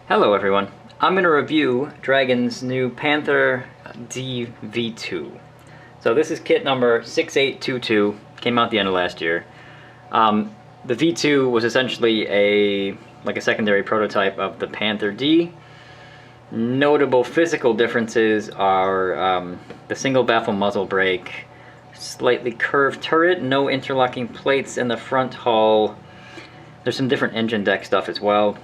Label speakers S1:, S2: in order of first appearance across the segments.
S1: Hello everyone. I'm going to review Dragon's new Panther D V2. So this is kit number 6822, came out the end of last year. The V2 was essentially a secondary prototype of the Panther D. Notable physical differences are the single baffle muzzle brake, slightly curved turret, no interlocking plates in the front hull. There's some different engine deck stuff as well.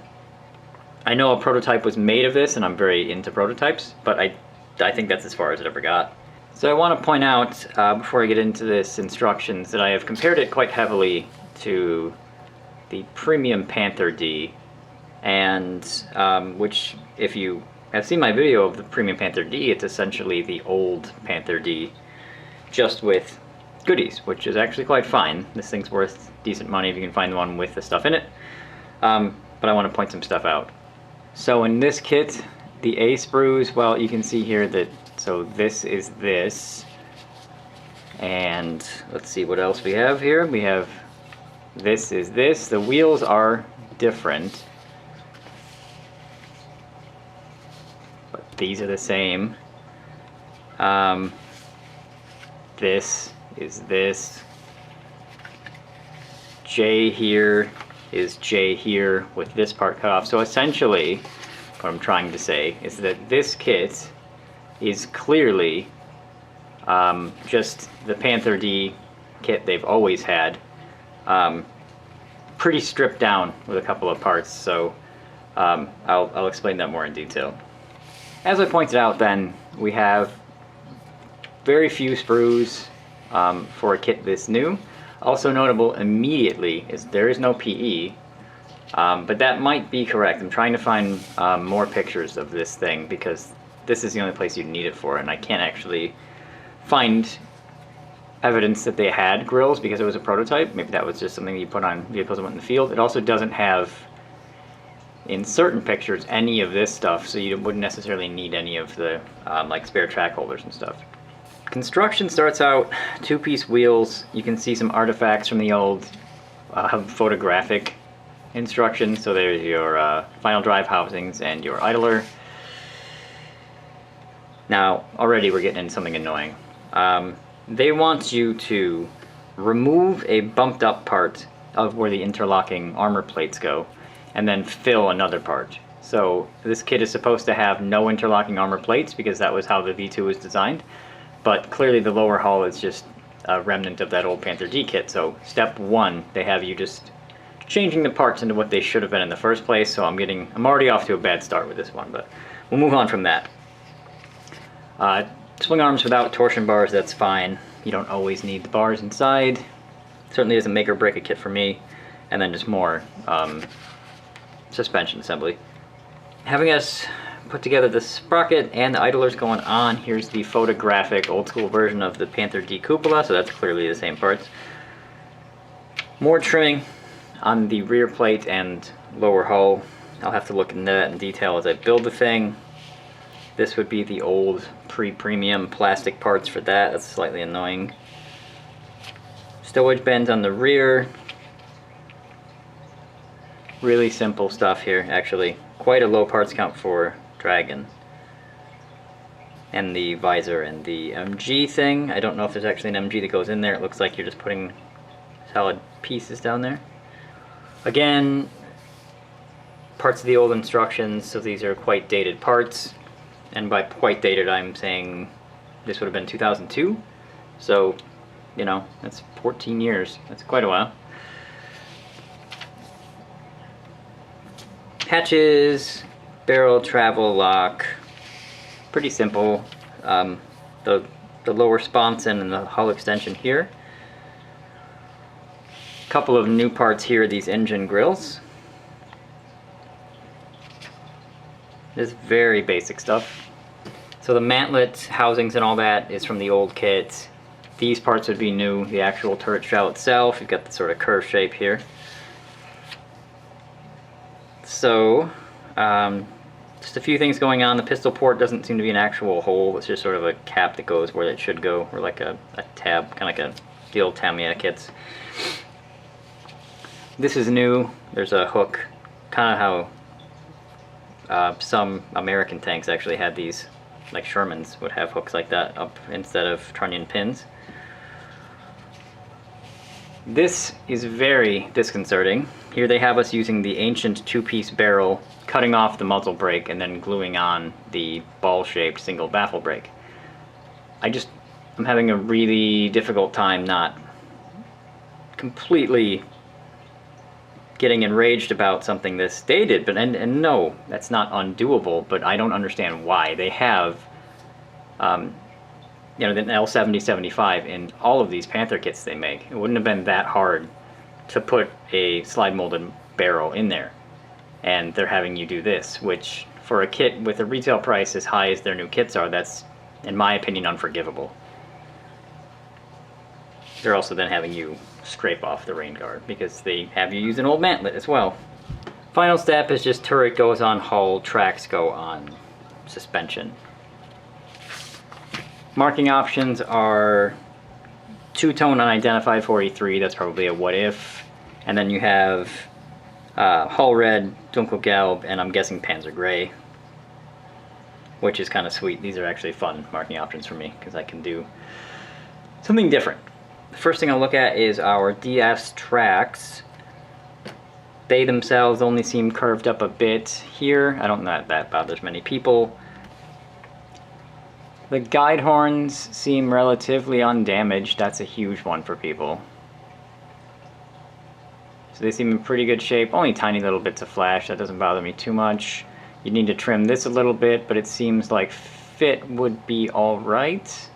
S1: I know a prototype was made of this, and I'm very into prototypes, but I think that's as far as it ever got. So I want to point out, before I get into this instructions, that I have compared it quite heavily to the premium Panther D, and which, if you have seen my video of the premium Panther D, it's essentially the old Panther D, just with goodies, which is actually quite fine. This thing's worth decent money if you can find one with the stuff in it, but I want to point some stuff out. So in this kit, the A sprues, well, you can see here that, so this is this, and let's see what else we have here. We have this is this. The wheels are different, but these are the same. This is this. J here is J here with this part cut off. So essentially, what I'm trying to say is that this kit is clearly just the Panther D kit they've always had, pretty stripped down with a couple of parts. So I'll explain that more in detail. As I pointed out, then we have very few sprues for a kit this new. Also notable immediately is there is no PE, but that might be correct. I'm trying to find more pictures of this thing because this is the only place you'd need it for, and I can't actually find evidence that they had grills because it was a prototype. Maybe that was just something you put on vehicles that went in the field. It also doesn't have, in certain pictures, any of this stuff, so you wouldn't necessarily need any of the like spare track holders and stuff. Construction starts out two-piece wheels. You can see some artifacts from the old photographic instructions. So there's your final drive housings and your idler. Now already we're getting into something annoying. They want you to remove a bumped up part of where the interlocking armor plates go and then fill another part. So this kit is supposed to have no interlocking armor plates because that was how the V2 was designed. But clearly the lower hull is just a remnant of that old Panther D kit. So step one, they have you just changing the parts into what they should have been in the first place. So I'm already off to a bad start with this one, but we'll move on from that. Swing arms without torsion bars, that's fine. You don't always need the bars inside. Certainly doesn't make or break a kit for me. And then just more suspension assembly. Having us put together the sprocket and the idlers going on. Here's the photographic old school version of the Panther D cupola, so that's clearly the same parts. More trimming on the rear plate and lower hull. I'll have to look into that in detail as I build the thing. This would be the old pre-premium plastic parts for that. That's slightly annoying. Stowage bends on the rear. Really simple stuff here, actually. Quite a low parts count for Dragon. And the visor and the MG thing. I don't know if there's actually an MG that goes in there. It looks like you're just putting solid pieces down there. Again, parts of the old instructions, so these are quite dated parts. And by quite dated, I'm saying this would have been 2002. So, you know, that's 14 years. That's quite a while. Hatches, barrel, travel, lock, pretty simple. The lower sponson and the hull extension here. A couple of new parts here, these engine grills. This is very basic stuff. So the mantlet housings and all that is from the old kit. These parts would be new. The actual turret shell itself, you've got the sort of curved shape here. So, just a few things going on. The pistol port doesn't seem to be an actual hole. It's just sort of a cap that goes where it should go, or like a tab, kind of like the old Tamiya kits. This is new. There's a hook, kind of how Some American tanks actually had these, like Shermans would have hooks like that up instead of trunnion pins. This is very disconcerting. Here they have us using the ancient two-piece barrel, cutting off the muzzle brake, and then gluing on the ball-shaped single baffle brake. I'm having a really difficult time not completely getting enraged about something this dated, but and no, that's not undoable, but I don't understand why. They have you know, the L70-75 in all of these Panther kits they make. It wouldn't have been that hard to put a slide molded barrel in there, and they're having you do this, which for a kit with a retail price as high as their new kits are, that's, in my opinion, unforgivable. They're also then having you scrape off the rain guard because they have you use an old mantlet as well. Final step is just turret goes on hull, tracks go on suspension. Marking options are two-tone unidentified 43, that's probably a what if, and then you have hull red, Dunkelgelb, and I'm guessing Panzer Gray, which is kind of sweet. These are actually fun marking options for me because I can do something different. The first thing I'll look at is our DS tracks. They themselves only seem curved up a bit here. I don't know if that bothers many people. The guide horns seem relatively undamaged. That's a huge one for people. So they seem in pretty good shape. Only tiny little bits of flash. That doesn't bother me too much. You need to trim this a little bit, but it seems like fit would be alright.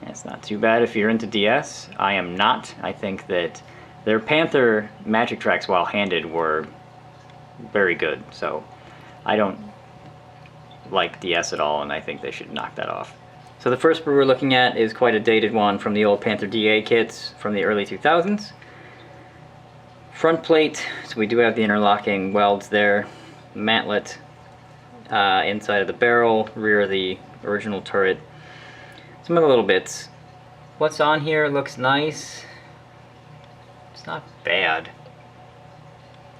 S1: It's not too bad if you're into DS. I am not. I think that their Panther magic tracks, while handed, were very good. So I don't like DS at all, and I think they should knock that off. So the first brew we're looking at is quite a dated one from the old Panther DA kits from the early 2000s. Front plate, so we do have the interlocking welds there. Mantlet inside of the barrel, rear of the original turret. Some of the little bits. What's on here looks nice. It's not bad.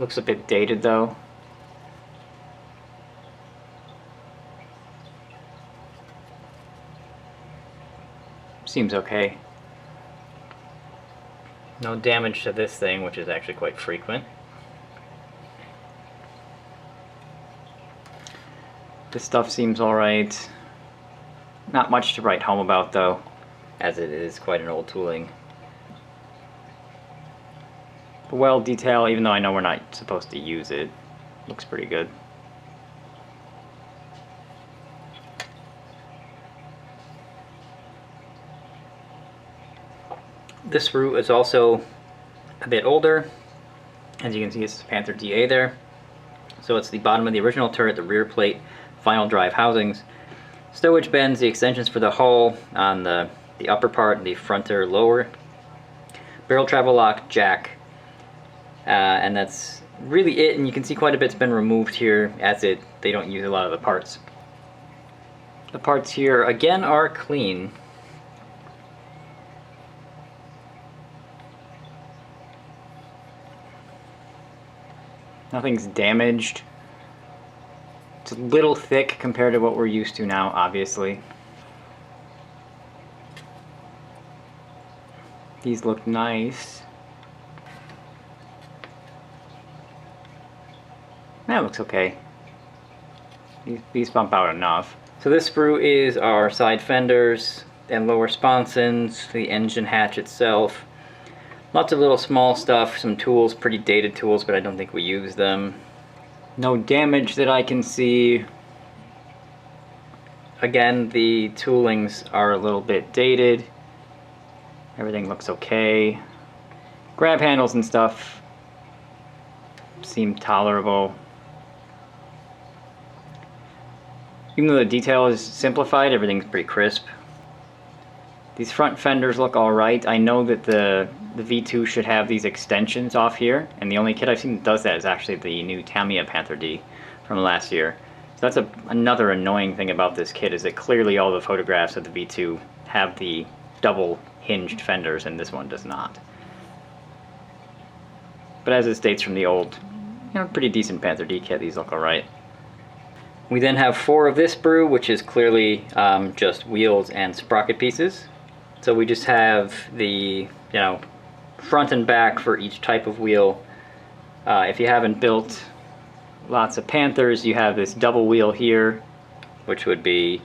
S1: Looks a bit dated though. Seems okay. No damage to this thing, which is actually quite frequent. This stuff seems alright. Not much to write home about though, as it is quite an old tooling. The weld detail, even though I know we're not supposed to use it, looks pretty good. This root is also a bit older. As you can see, it's Panther DA there. So it's the bottom of the original turret, the rear plate, final drive housings. Stowage bends, the extensions for the hull on the upper part, the fronter lower. Barrel travel lock, jack, and that's really it. And you can see quite a bit's been removed here, as they don't use a lot of the parts. The parts here again are clean. Nothing's damaged. It's a little thick compared to what we're used to now, obviously. These look nice. That looks okay. These bump out enough. So this sprue is our side fenders and lower sponsons, the engine hatch itself. Lots of little small stuff, some tools, pretty dated tools, but I don't think we use them. No damage that I can see. Again, the toolings are a little bit dated. Everything looks okay. Grab handles and stuff seem tolerable. Even though the detail is simplified, everything's pretty crisp. These front fenders look alright. I know that the V2 should have these extensions off here, and the only kit I've seen that does that is actually the new Tamiya Panther D from last year. So that's another annoying thing about this kit, is that clearly all the photographs of the V2 have the double hinged fenders, and this one does not. But as it states from the old pretty decent Panther D kit. These look alright. We then have 4 of this sprue, which is clearly just wheels and sprocket pieces. So we just have the, front and back for each type of wheel. If you haven't built lots of Panthers, you have this double wheel here, which would be,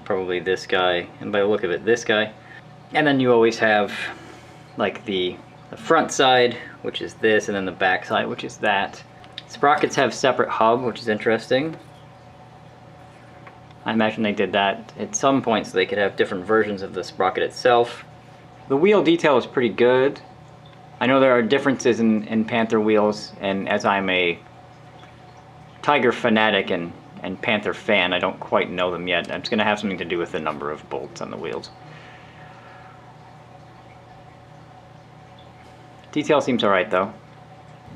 S1: probably this guy, and by the look of it, this guy. And then you always have like the front side, which is this, and then the back side, which is that. Sprockets have separate hub, which is interesting. I imagine they did that at some point so they could have different versions of the sprocket itself. The wheel detail is pretty good. I know there are differences in Panther wheels, and as I'm a Tiger fanatic and Panther fan, I don't quite know them yet. It's going to have something to do with the number of bolts on the wheels. Detail seems alright though.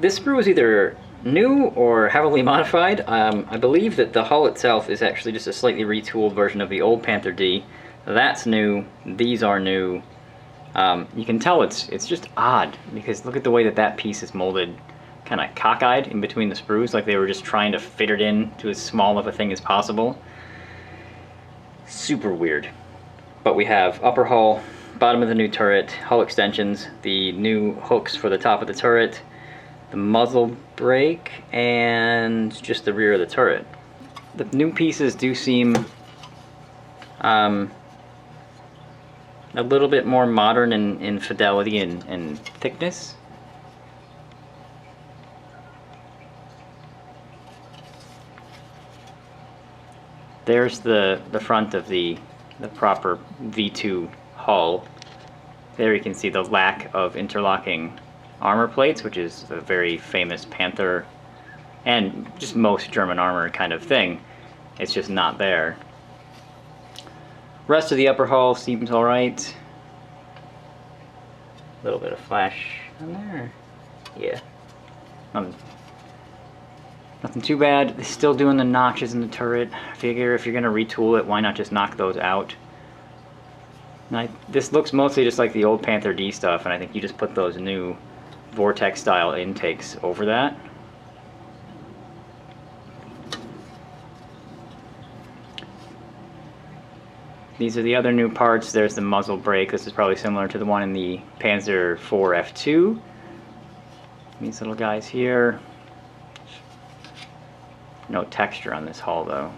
S1: This sprue is either new or heavily modified. I believe that the hull itself is actually just a slightly retooled version of the old Panther D. That's new. These are new. You can tell it's just odd because look at the way that piece is molded, kind of cockeyed in between the sprues, like they were just trying to fit it in to as small of a thing as possible. Super weird. But we have upper hull, bottom of the new turret, hull extensions, the new hooks for the top of the turret, the muzzle brake, and just the rear of the turret. The new pieces do seem a little bit more modern in fidelity and thickness. There's the front of the proper V2 hull. There you can see the lack of interlocking armor plates, which is a very famous Panther and just most German armor kind of thing. It's just not there. Rest of the upper hull seems alright. A little bit of flash on there. Yeah. Nothing too bad. They're still doing the notches in the turret. I figure if you're going to retool it, why not just knock those out? This looks mostly just like the old Panther D stuff, and I think you just put those new Vortex style intakes over that. These are the other new parts. There's the muzzle brake. This is probably similar to the one in the Panzer IV F2. These little guys here. No texture on this hull though.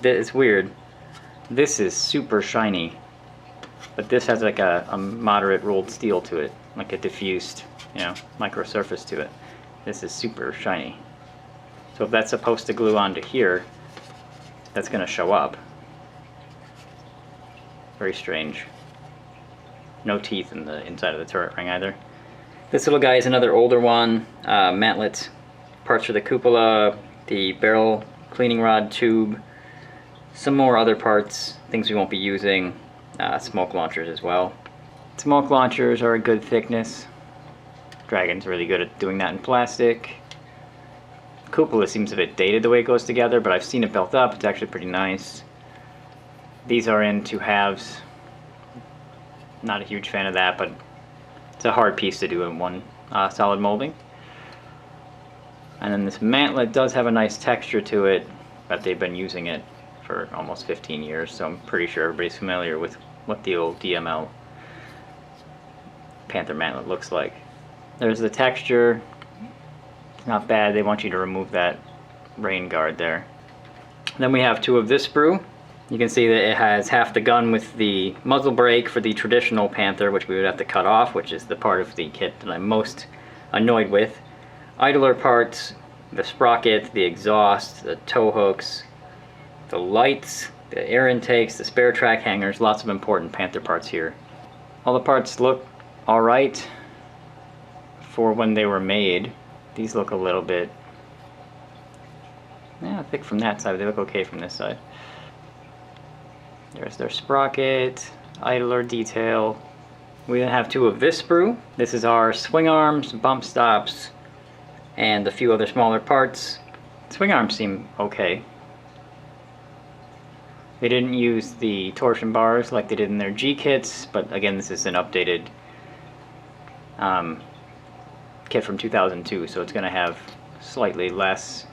S1: It's weird. This is super shiny, but this has like a moderate rolled steel to it, like a diffused, micro surface to it. This is super shiny. So if that's supposed to glue onto here, that's going to show up. Very strange. No teeth in the inside of the turret ring either. This little guy is another older one. Mantlet parts for the cupola, the barrel cleaning rod tube, some more other parts, things we won't be using, smoke launchers as well. Smoke launchers are a good thickness. Dragon's really good at doing that in plastic. Cupola seems a bit dated the way it goes together, but I've seen it built up. It's actually pretty nice. These are in 2 halves. Not a huge fan of that, but it's a hard piece to do in one solid molding. And then this mantlet does have a nice texture to it, but they've been using it for almost 15 years, so I'm pretty sure everybody's familiar with what the old DML Panther mantlet looks like. There's the texture. It's not bad. They want you to remove that rain guard there. Then we have 2 of this sprue. You can see that it has half the gun with the muzzle brake for the traditional Panther, which we would have to cut off, which is the part of the kit that I'm most annoyed with. Idler parts, the sprocket, the exhaust, the tow hooks, the lights, the air intakes, the spare track hangers, lots of important Panther parts here. All the parts look alright for when they were made. These look a little bit, thick from that side, but they look okay from this side. There's their sprocket, idler detail. We then have 2 of this sprue. This is our swing arms, bump stops, and a few other smaller parts. Swing arms seem okay. They didn't use the torsion bars like they did in their G kits, but again, this is an updated kit from 2002, so it's going to have slightly less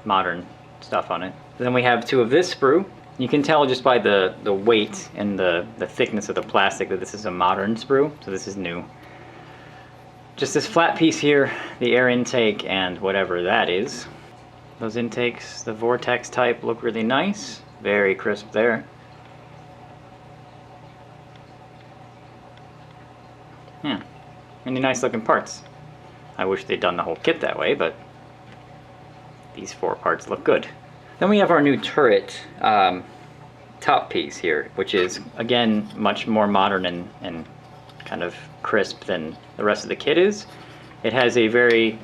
S1: modern stuff on it. Then we have 2 of this sprue. You can tell just by the weight and the thickness of the plastic that this is a modern sprue, so this is new. Just this flat piece here, the air intake and whatever that is. Those intakes, the vortex type, look really nice. Very crisp there. Yeah, really nice looking parts. I wish they'd done the whole kit that way, but these 4 parts look good. Then we have our new turret top piece here, which is, again, much more modern and kind of crisp than the rest of the kit is. It has a very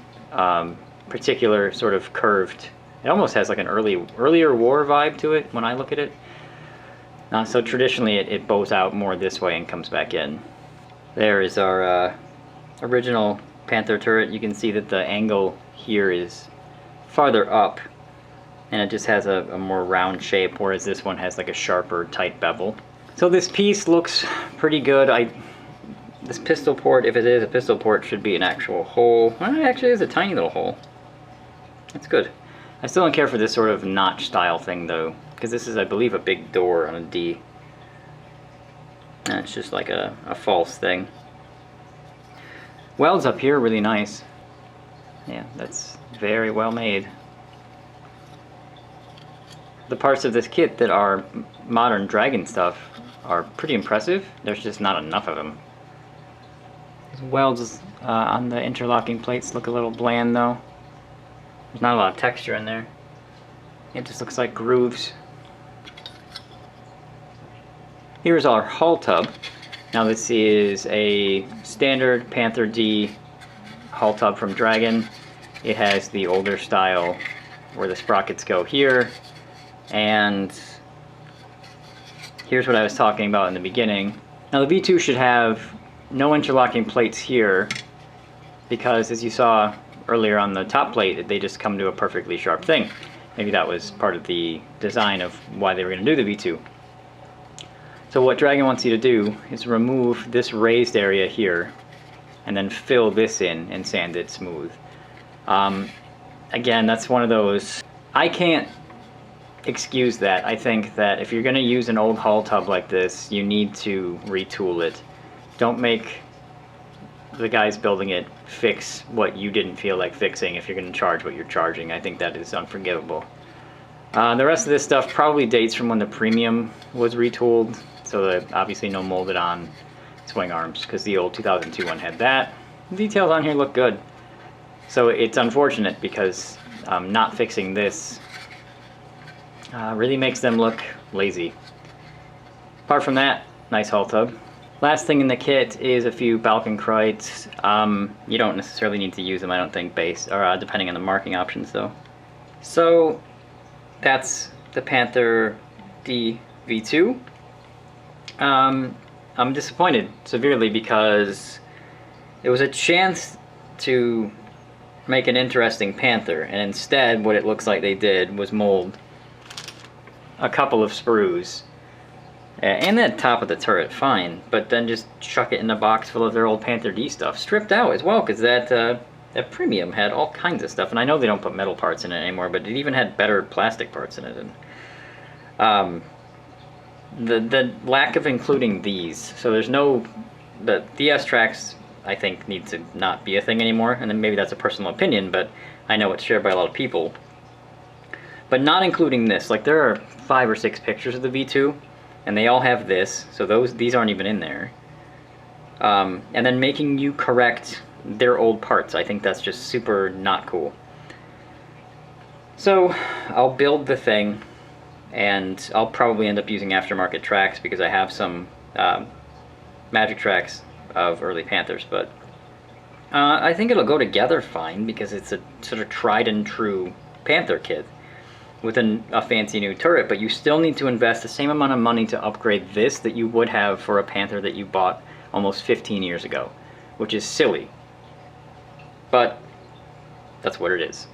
S1: particular sort of curved, it almost has like an earlier war vibe to it when I look at it. So traditionally it bows out more this way and comes back in. There is our original Panther turret. You can see that the angle here is farther up and it just has a more round shape, whereas this one has like a sharper tight bevel. So this piece looks pretty good. This pistol port, if it is a pistol port, should be an actual hole. Well, it actually is a tiny little hole. That's good. I still don't care for this sort of notch style thing though, because this is, I believe, a big door on a D. And it's just like a false thing. Welds up here, really nice. Yeah, that's very well made. The parts of this kit that are modern dragon stuff are pretty impressive. There's just not enough of them. These welds on the interlocking plates look a little bland though. There's not a lot of texture in there. It just looks like grooves. Here's our hull tub. Now this is a standard Panther D hull tub from Dragon. It has the older style where the sprockets go here. And here's what I was talking about in the beginning. Now the V2 should have no interlocking plates here because, as you saw earlier on the top plate, they just come to a perfectly sharp thing. Maybe that was part of the design of why they were going to do the V2. So what Dragon wants you to do is remove this raised area here and then fill this in and sand it smooth. Again, that's one of those, I can't excuse that. I think that if you're going to use an old hull tub like this, you need to retool it. Don't make the guys building it fix what you didn't feel like fixing if you're going to charge what you're charging. I think that is unforgivable. The rest of this stuff probably dates from when the premium was retooled, so that obviously no molded on swing arms, because the old 2002 one had that. The details on here look good. So it's unfortunate because not fixing this really makes them look lazy. Apart from that, nice hull tub. Last thing in the kit is a few Balkenkreiz. You don't necessarily need to use them, I don't think, depending on the marking options though. So that's the Panther D V2. I'm disappointed severely because it was a chance to make an interesting Panther, and instead what it looks like they did was mold a couple of sprues and the top of the turret, fine, but then just chuck it in a box full of their old Panther D stuff, stripped out as well, because that premium had all kinds of stuff, and I know they don't put metal parts in it anymore, but it even had better plastic parts in it. And the lack of including these, so there's no, the DS tracks I think need to not be a thing anymore, and then maybe that's a personal opinion, but I know it's shared by a lot of people. But not including this, like there are 5 or 6 pictures of the V2, and they all have this, so these aren't even in there. And then making you correct their old parts, I think that's just super not cool. So I'll build the thing, and I'll probably end up using aftermarket tracks because I have some magic tracks of early Panthers, but I think it'll go together fine because it's a sort of tried and true Panther kit with a fancy new turret, but you still need to invest the same amount of money to upgrade this that you would have for a Panther that you bought almost 15 years ago, which is silly, but that's what it is.